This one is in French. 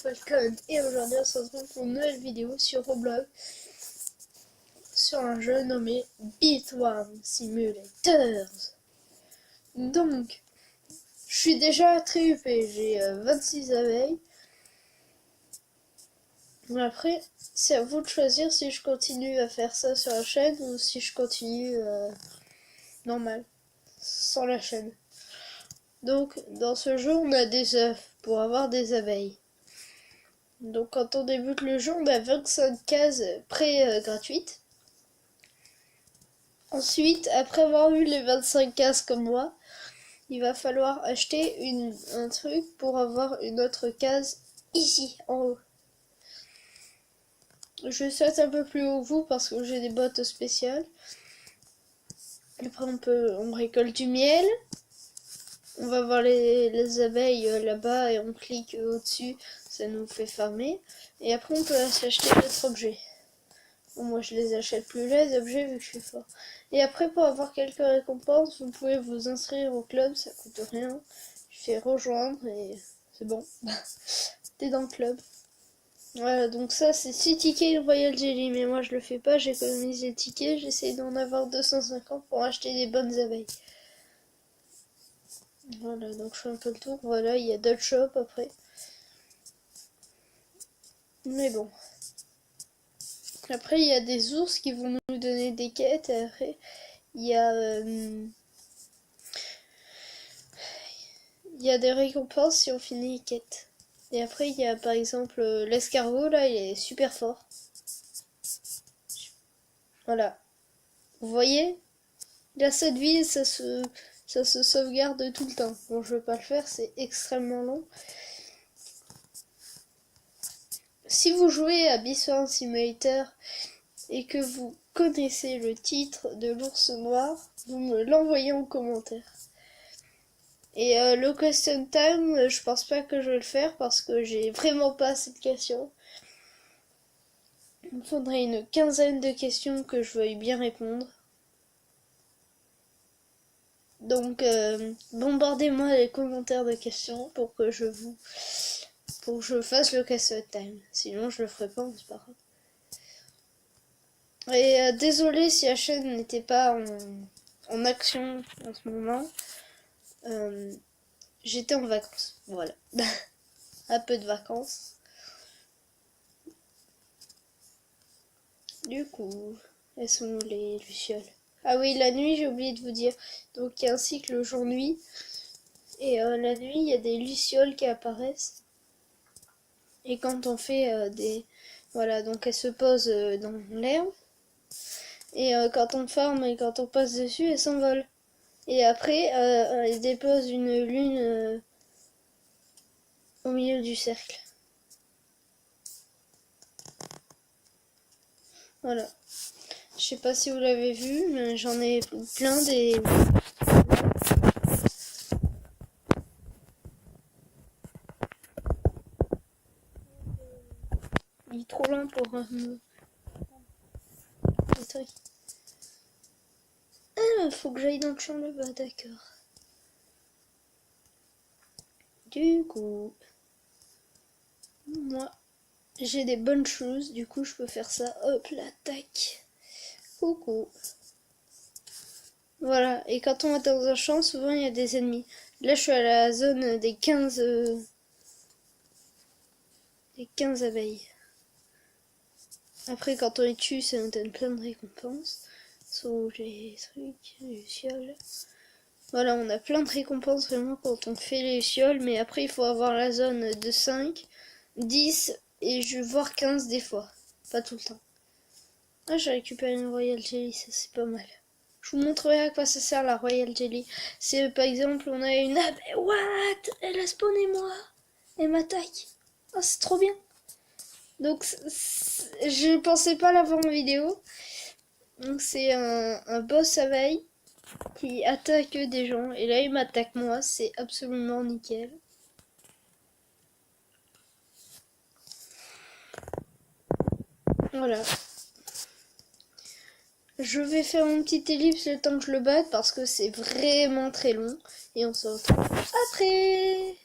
Falcon et aujourd'hui on se retrouve pour une nouvelle vidéo sur Roblox sur un jeu nommé Beatworm Simulator. Donc, je suis déjà très UP, j'ai 26 abeilles. Après, c'est à vous de choisir si je continue à faire ça sur la chaîne ou si je continue normal, sans la chaîne. Donc, dans ce jeu, on a des œufs pour avoir des abeilles. Donc quand on débute le jeu, on a 25 cases gratuites. Ensuite, après avoir eu les 25 cases comme moi, il va falloir acheter un truc pour avoir une autre case ici, en haut. Je saute un peu plus haut que vous parce que j'ai des bottes spéciales. Après on récolte du miel. On va voir les abeilles là-bas et on clique au-dessus, ça nous fait farmer. Et après on peut s'acheter d'autres objets. Bon, moi je les achète plus les objets vu que je suis fort. Et après pour avoir quelques récompenses, vous pouvez vous inscrire au club, ça coûte rien. Je fais rejoindre et c'est bon. T'es dans le club. Voilà, donc ça c'est 6 tickets Royal Jelly, mais moi je le fais pas, j'économise les tickets, j'essaye d'en avoir 250 pour acheter des bonnes abeilles. Voilà, donc je fais un peu le tour, voilà, il y a d'autres shops après. Mais bon. Après il y a des ours qui vont nous donner des quêtes, et après il y a des récompenses si on finit les quêtes. Et après, il y a par exemple l'escargot, là, il est super fort. Voilà. Vous voyez? Il a 7 vies et ça se sauvegarde tout le temps. Bon, je vais pas le faire, c'est extrêmement long. Si vous jouez à Beatworm Simulator et que vous connaissez le titre de l'ours noir, vous me l'envoyez en commentaire. Et le question time, je pense pas que je vais le faire parce que j'ai vraiment pas assez de questions. Il me faudrait une quinzaine de questions que je veuille bien répondre. Donc bombardez-moi les commentaires de questions pour que je fasse le question time. Sinon je le ferai pas, c'est pas grave. Et désolé si la chaîne n'était pas en action en ce moment. J'étais en vacances, voilà. Un peu de vacances. Du coup, elles sont les lucioles. Ah oui, la nuit, j'ai oublié de vous dire. Donc il y a un cycle jour-nuit. Et la nuit, il y a des lucioles qui apparaissent. Et quand on fait des... Voilà, donc elles se posent dans l'herbe. Et quand on farme et quand on passe dessus, elles s'envolent. Et après, elles déposent une lune au milieu du cercle. Voilà. Je sais pas si vous l'avez vu, mais j'en ai plein des... Il est trop lent pour me... Ah, faut que j'aille dans le champ là-bas, d'accord. Du coup... Moi, j'ai des bonnes choses, du coup je peux faire ça. Hop là, tac. Coucou. Voilà, et quand on va dans un champ, souvent il y a des ennemis. Là je suis à la zone des 15 abeilles. Après quand on les tue, ça nous donne plein de récompenses. Sauf les trucs, les lucioles. Voilà, on a plein de récompenses vraiment quand on fait les lucioles, mais après il faut avoir la zone de 5, 10 et je voir 15 des fois. Pas tout le temps. Ah, j'ai récupéré une Royal Jelly, ça c'est pas mal. Je vous montrerai à quoi ça sert la Royal Jelly. C'est par exemple, on a une abeille. What? Elle a spawné moi. Elle m'attaque. Oh, c'est trop bien. Donc, je pensais pas l'avoir en vidéo. Donc, c'est un boss abeille qui attaque des gens. Et là, il m'attaque moi. C'est absolument nickel. Voilà. Je vais faire une petite ellipse le temps que je le batte parce que c'est vraiment très long. Et on se retrouve après.